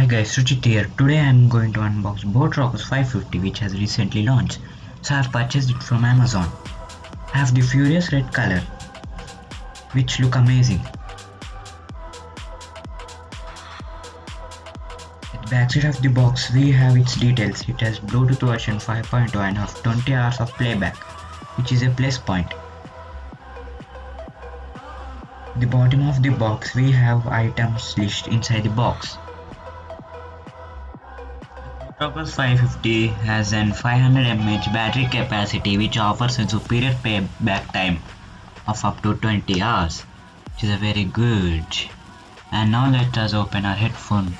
Hi guys, Ruchit here. Today I am going to unbox Rockerz 550 which has recently launched. So I have purchased it from Amazon. I have the furious red color which look amazing. At the backside of the box we have its details. It has Bluetooth version 5.0 and have 20 hours of playback, which is a plus point. At the bottom of the box we have items list inside the box. Rockerz 550 has an 500 mAh battery capacity which offers a superior payback time of up to 20 hours, which is a very good. And now let us open our headphone.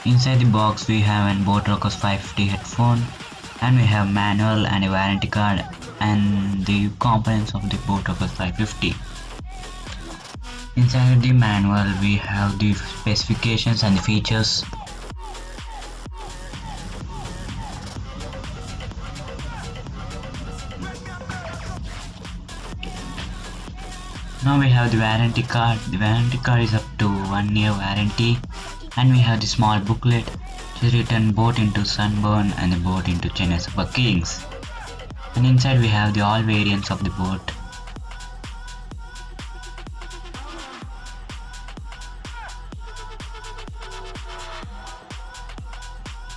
Inside the box we have an Rockerz 550 headphone, and we have manual and a warranty card and the components of the Rockerz 550. Inside the manual we have the specifications and the features. Now we have the warranty card. The warranty card is up to 1 year warranty, and we have the small booklet which is written boat into Sunburn and the boat into Chennai Super Kings. And inside we have the all variants of the boat.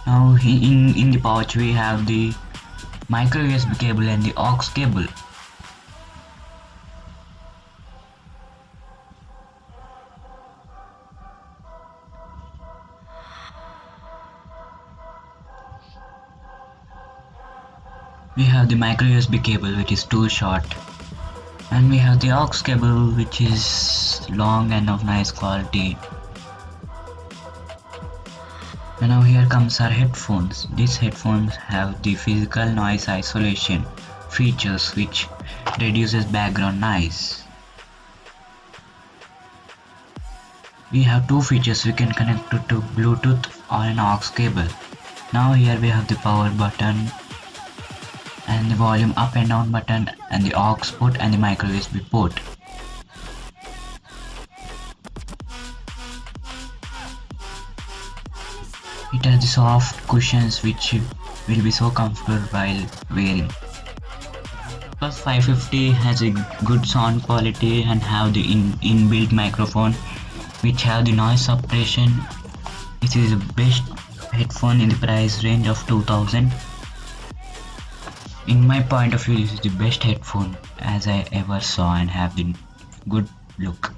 Now in the pouch we have the micro USB cable and the aux cable. We have the micro USB cable which is too short, and we have the aux cable which is long and of nice quality. And now here comes our headphones. These headphones have the physical noise isolation features which reduces background noise. We have two features. We can connect it to Bluetooth or an aux cable. Now here we have the power button and the volume up and down button and the aux port and the micro USB port. It has the soft cushions which will be so comfortable while wearing. Rockerz 550 has a good sound quality and have the inbuilt microphone which have the noise suppression. This is the best headphone in the price range of 2000. In my point of view, this is the best headphone as I ever saw and have the good look.